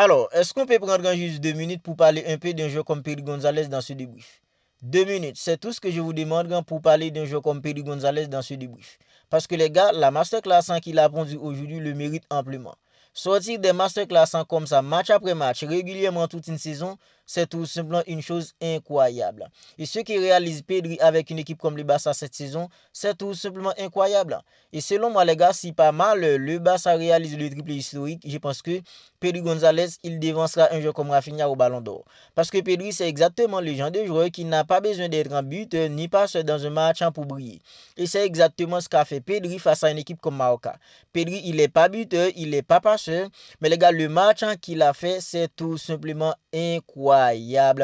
Alors, est-ce qu'on peut prendre juste 2 minutes pour parler un peu d'un joueur comme Pedri Gonzalez dans ce débrief? 2 minutes, c'est tout ce que je vous demande pour parler d'un joueur comme Pedri Gonzalez dans ce débrief. Parce que les gars, la masterclass qu'il a pondu aujourd'hui le mérite amplement. Sortir des masterclass comme ça, match après match, régulièrement toute une saison, c'est tout simplement une chose incroyable. Et ce qui réalise Pedri avec une équipe comme le Barça cette saison, c'est tout simplement incroyable. Et selon moi, les gars, si pas mal le Barça réalise le triplé historique, je pense que Pedri Gonzalez, il devancera un joueur comme Rafinha au Ballon d'Or. Parce que Pedri, c'est exactement le genre de joueur qui n'a pas besoin d'être un buteur ni passeur dans un match pour briller. Et c'est exactement ce qu'a fait Pedri face à une équipe comme Marca. Pedri, il n'est pas buteur, il n'est pas passeur, mais les gars, le match qu'il a fait, c'est tout simplement incroyable,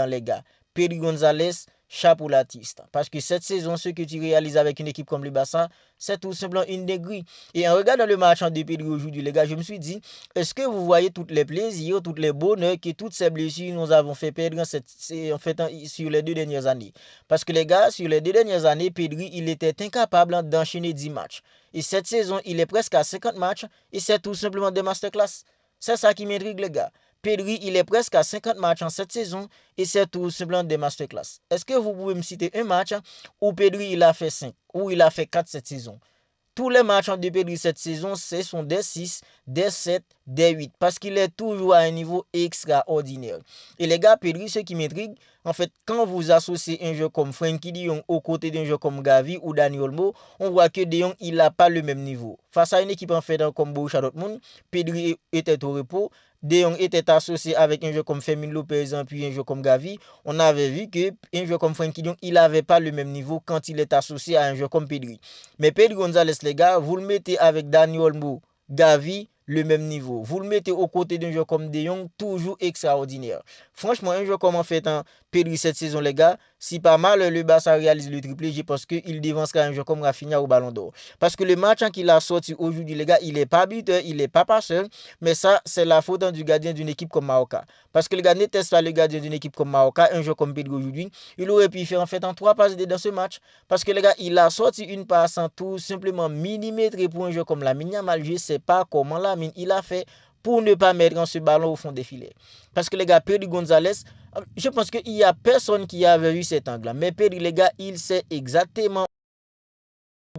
les gars. Pedri Gonzalez, chapeau l'artiste. Parce que cette saison, ce que tu réalises avec une équipe comme le Barça, c'est tout simplement une dinguerie. Et en regardant le match de Pedri aujourd'hui, les gars, je me suis dit, est-ce que vous voyez tous les plaisirs, tous les bonheurs que toutes ces blessures nous avons fait perdre sur les 2 dernières années? Parce que les gars, sur les 2 dernières années, Pedri, il était incapable d'enchaîner 10 matchs. Et cette saison, il est presque à 50 matchs et c'est tout simplement des masterclass. C'est ça qui m'intrigue, les gars. Pedri, il est presque à 50 matchs en cette saison et c'est tout simplement des masterclass. Est-ce que vous pouvez me citer un match où Pedri il a fait 5 ou il a fait 4 cette saison? Tous les matchs de Pedri cette saison, ce sont des 6, des 7, des 8. Parce qu'il est toujours à un niveau extraordinaire. Et les gars, Pedri, ce qui m'intrigue, en fait, quand vous associez un jeu comme Frenkie de Jong aux côtés d'un jeu comme Gavi ou Dani Olmo, on voit que de Jong, il n'a pas le même niveau. Face à une équipe en fait comme Borussia Dortmund, Pedri était au repos. De Jong était associé avec un jeu comme Fermin Lopez puis un jeu comme Gavi. On avait vu que un jeu comme Frenkie de Jong, il n'avait pas le même niveau quand il est associé à un jeu comme Pedri. Mais Pedri Gonzalez, les gars, vous le mettez avec Dani Olmo, Gavi, le même niveau. Vous le mettez aux côtés d'un joueur comme De Jong, toujours extraordinaire. Franchement, un joueur comme en fait Pedri cette saison, les gars, si pas mal le Barça réalise le triplé, je pense qu'il devancera un joueur comme Rafinha au Ballon d'Or. Parce que le match qu'il a sorti aujourd'hui, les gars, il n'est pas buteur, il n'est pas passeur, mais ça, c'est la faute du gardien d'une équipe comme Marca. Parce que le gars n'était pas le gardien d'une équipe comme Marca, un joueur comme Pedri aujourd'hui, il aurait pu faire en fait en 3 passes dans ce match. Parce que les gars, il a sorti une passe en tout simplement millimétré pour un jeu comme Lamine Yamal. Je ne sais pas comment Lamine il a fait pour ne pas mettre ce ballon au fond des filets. Parce que les gars, Pedri Gonzalez, je pense qu'il n'y a personne qui avait vu cet angle-là. Mais Pedri, les gars, il sait exactement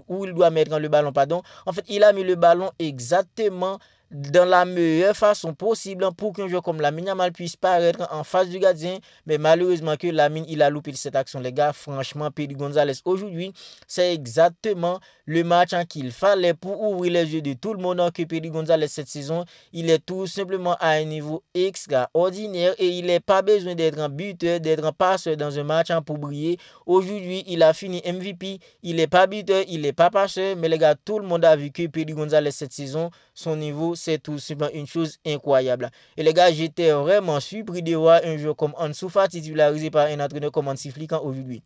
où il doit mettre le ballon, pardon. En fait, il a mis le ballon exactement dans la meilleure façon possible pour qu'un joueur comme Lamine Yamal puisse paraître en face du gardien. Mais malheureusement que Lamine, il a loupé cette action, les gars. Franchement, Pedri Gonzalez, aujourd'hui, c'est exactement le match qu'il fallait pour ouvrir les yeux de tout le monde que Pedri Gonzalez cette saison. Il est tout simplement à un niveau extraordinaire et il n'a pas besoin d'être un buteur, d'être un passeur dans un match pour briller. Aujourd'hui, il a fini MVP. Il n'est pas buteur, il n'est pas passeur. Mais les gars, tout le monde a vu que Pedri Gonzalez cette saison, son niveau, c'est tout simplement une chose incroyable. Et les gars, j'étais vraiment surpris de voir un joueur comme Ansu Fati titularisé par un entraîneur comme Hansi Flick aujourd'hui.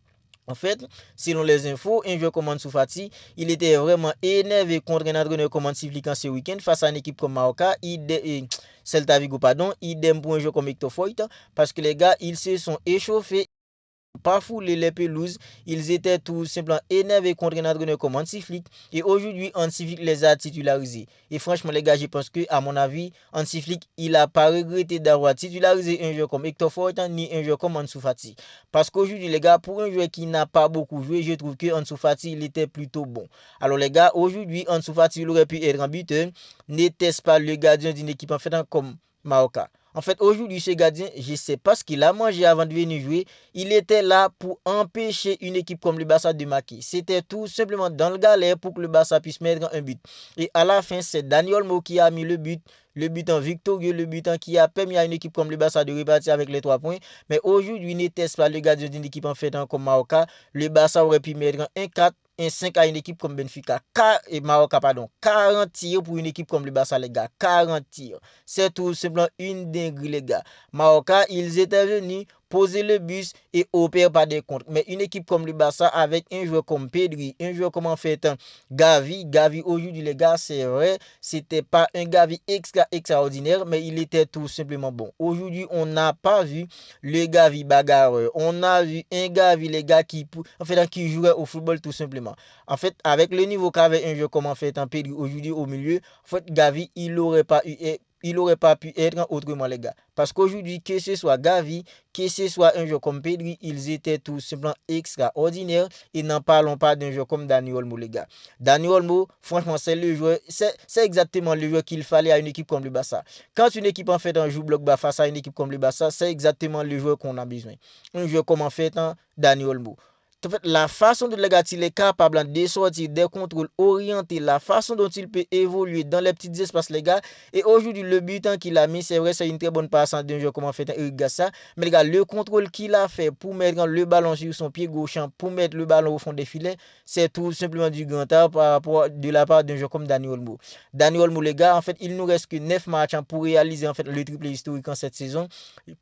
En fait, selon les infos, un joueur comme Ansu Fati, il était vraiment énervé contre un entraîneur comme Hansi Flick ce week-end face à une équipe comme Marca, Celta Vigo, pardon, idem pour un joueur comme Hector Foyt, parce que les gars, ils se sont échauffés. Pas fouler les pelouses, ils étaient tout simplement énervés contre un entraîneur comme Hansi Flick et aujourd'hui Hansi Flick les a titularisés. Et franchement les gars, je pense que à mon avis, Hansi Flick, il n'a pas regretté d'avoir titularisé un joueur comme Hector Foyt ni un joueur comme Ansu Fati. Parce qu'aujourd'hui les gars, pour un joueur qui n'a pas beaucoup joué, je trouve que Ansu Fati, il était plutôt bon. Alors les gars, aujourd'hui Ansu Fati, il aurait pu être un buteur, n'était-ce pas le gardien d'une équipe en fait comme Marca. En fait, aujourd'hui, ce gardien, je ne sais pas ce qu'il a mangé avant de venir jouer. Il était là pour empêcher une équipe comme le Barça de marquer. C'était tout simplement dans le galère pour que le Barça puisse mettre un but. Et à la fin, c'est Dani Olmo qui a mis le but en victorieux, le but qui a permis à une équipe comme le Barça de repartir avec les 3 points. Mais aujourd'hui, n'était-ce pas le gardien d'une équipe en fait comme Marca. Le Barça aurait pu mettre un 4. Un 5 à une équipe comme Benfica. Et Marca, pardon. 40 tirs pour une équipe comme le Barça, les gars. 40 tirs. C'est tout simplement une dinguerie, les gars. Marca, ils étaient venus poser le bus et opérer par des comptes. Mais une équipe comme le Barça avec un joueur comme Pedri, un joueur comme en fait Gavi aujourd'hui les gars, c'est vrai, c'était pas un Gavi extraordinaire, mais il était tout simplement bon. Aujourd'hui, on n'a pas vu le Gavi bagarreur. On a vu un Gavi les gars qui jouait au football tout simplement. En fait, avec le niveau qu'avait un joueur comme en fait Pedri aujourd'hui au milieu, en fait Gavi, il n'aurait pas eu il aurait pas pu être autrement, les gars. Parce qu'aujourd'hui, que ce soit Gavi, que ce soit un joueur comme Pedri, ils étaient tout simplement extraordinaires. Et n'en parlons pas d'un joueur comme Dani Olmo, les gars. Dani Olmo, franchement, c'est le joueur, c'est exactement le joueur qu'il fallait à une équipe comme le Barça. Quand une équipe en fait un joue bloc bas face à une équipe comme le Barça, c'est exactement le joueur qu'on a besoin. Un joueur comme en fait Dani Olmo. En fait, la façon dont le gars il est capable de sortir des contrôles orientés, la façon dont il peut évoluer dans les petits espaces, les gars. Et aujourd'hui, le but qu'il a mis, c'est vrai, c'est une très bonne passe d'un joueur comme en fait Eric Gassa. Mais les gars, le contrôle qu'il a fait pour mettre le ballon sur son pied gauche, pour mettre le ballon au fond des filets, c'est tout simplement du grand art par rapport de la part d'un joueur comme Dani Olmo. Dani Olmo, les gars, en fait, il nous reste que 9 matchs pour réaliser en fait le triplé historique en cette saison.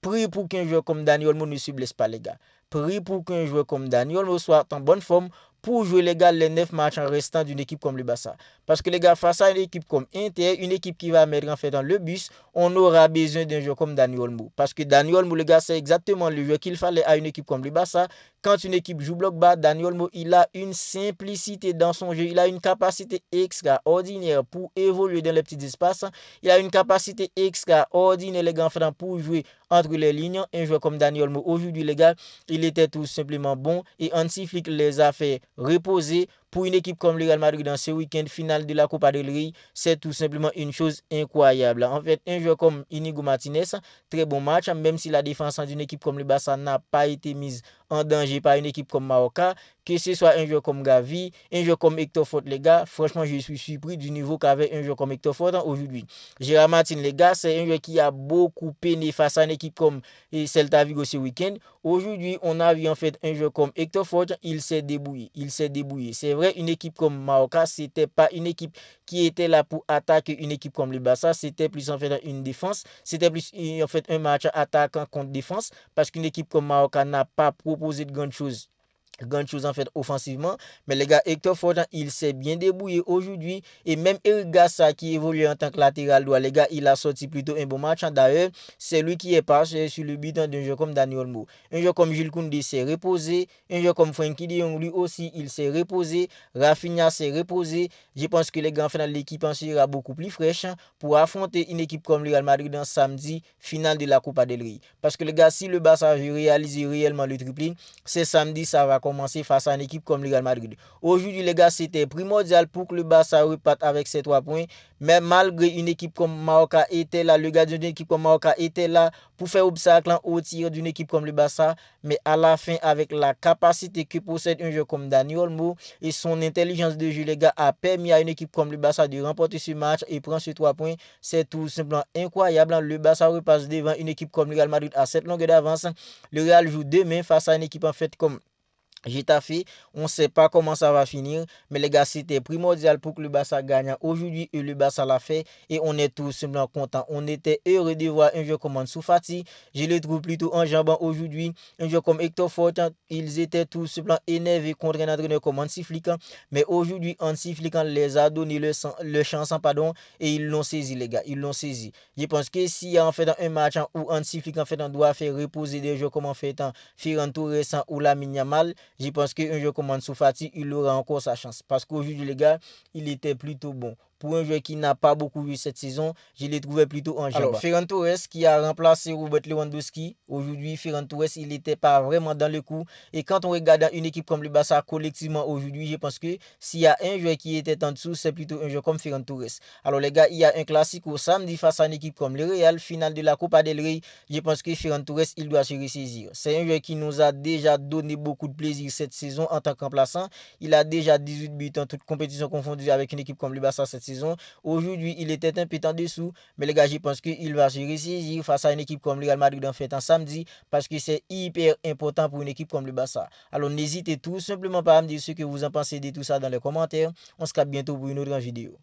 Pris pour qu'un joueur comme Dani Olmo ne se blesse pas, les gars. Pris pour qu'un joueur comme Dani Olmo soit en bonne forme pour jouer les gars les 9 matchs en restant d'une équipe comme le Barça. Parce que les gars, face à une équipe comme Inter, une équipe qui va mettre en fait dans le bus, on aura besoin d'un joueur comme Dani Olmo. Parce que Dani Olmo, les gars, c'est exactement le joueur qu'il fallait à une équipe comme le Barça. Quand une équipe joue bloc bas, Dani Olmo, il a une simplicité dans son jeu, il a une capacité extraordinaire pour évoluer dans les petits espaces. Il a une capacité extraordinaire, les gars, en fait, pour jouer entre les lignes. Un joueur comme Dani Olmo, aujourd'hui, les gars, il était tout simplement bon et Hansi Flick les a fait reposer. Pour une équipe comme le Real Madrid dans ce week-end final de la Copa del Rey, c'est tout simplement une chose incroyable. En fait, un joueur comme Inigo Martinez, très bon match, même si la défense d'une équipe comme le Barça n'a pas été mise en danger par une équipe comme Marocca, que ce soit un joueur comme Gavi, un joueur comme Hector Fort, les gars, franchement, je suis surpris du niveau qu'avait un joueur comme Hector Fort aujourd'hui. Gérard Martin, les gars, c'est un joueur qui a beaucoup peiné face à une équipe comme Celta Vigo ce week-end. Aujourd'hui, on a vu en fait un joueur comme Hector Fort, il s'est débrouillé. C'est vrai, une équipe comme Marocca, c'était pas une équipe qui était là pour attaquer une équipe comme le Barça, c'était plus en fait une défense, c'était plus en fait un match attaquant contre défense, parce qu'une équipe comme Marocca n'a pas proposé de grandes choses en fait offensivement. Mais les gars, Hector Fort, il s'est bien débrouillé aujourd'hui. Et même Eric Gassa qui évolue en tant que latéral droit, les gars, il a sorti plutôt un bon match. D'ailleurs, c'est lui qui est passé sur le but d'un joueur comme Dani Olmo. Un joueur comme Jules Koundé s'est reposé. Un joueur comme Frenkie de Jong, lui aussi, il s'est reposé. Rafinha s'est reposé. Je pense que les gars, en fait, l'équipe en sera beaucoup plus fraîche pour affronter une équipe comme le Real Madrid dans samedi, finale de la Copa del Rey. Parce que les gars, si le Barça veut réaliser réellement le triplé, c'est samedi, ça va commencer face à une équipe comme le Real Madrid. Aujourd'hui, les gars, c'était primordial pour que le Barça reparte avec ses 3 points. Mais malgré une équipe comme Marocca était là, le gardien d'une équipe comme Marocca était là pour faire obstacle au tir d'une équipe comme le Barça. Mais à la fin, avec la capacité que possède un joueur comme Dani Olmo et son intelligence de jeu, les gars, a permis à une équipe comme le Barça de remporter ce match et prendre ces 3 points. C'est tout simplement incroyable. Le Barça repasse devant une équipe comme le Real Madrid à cette longueur d'avance. Le Real joue demain face à une équipe en fait comme Getafe, on ne sait pas comment ça va finir, mais les gars, c'était primordial pour que le Barça gagne aujourd'hui et le Barça l'a fait et on est tout simplement content. On était heureux de voir un joueur comme Ansu Fati, je le trouve plutôt enjambant aujourd'hui. Un joueur comme Hector Fort, ils étaient tout simplement énervés contre un entraîneur comme Hansi Flick, mais aujourd'hui Hansi Flick les a donné le chance, pardon, et ils l'ont saisi, les gars, ils l'ont saisi. Je pense que s'il y a en fait un match où Hansi Flick en fait doit faire reposer des joueurs comme en fait Ferran Torres ou Lamine Yamal, je pense qu'un joueur comme Ansu Fati, il aura encore sa chance. Parce qu'aujourd'hui, les gars, il était plutôt bon. Pour un joueur qui n'a pas beaucoup vu cette saison, je l'ai trouvé plutôt en jambes. Alors, Ferran Torres qui a remplacé Robert Lewandowski. Aujourd'hui, Ferran Torres, il n'était pas vraiment dans le coup. Et quand on regarde une équipe comme le Barça collectivement aujourd'hui, je pense que s'il y a un joueur qui était en dessous, c'est plutôt un joueur comme Ferran Torres. Alors, les gars, il y a un classique au samedi face à une équipe comme le Real, finale de la Copa del Rey. Je pense que Ferran Torres, il doit se ressaisir. C'est un joueur qui nous a déjà donné beaucoup de plaisir cette saison en tant qu'emplaçant. Il a déjà 18 buts en toute compétition confondue avec une équipe comme le Barça cette saison. Aujourd'hui, il était un peu en dessous, mais les gars, je pense qu'il va se ressaisir face à une équipe comme le Real Madrid en fait en samedi, parce que c'est hyper important pour une équipe comme le Barça. Alors n'hésitez tout simplement pas à me dire ce que vous en pensez de tout ça dans les commentaires. On se capte bientôt pour une autre vidéo.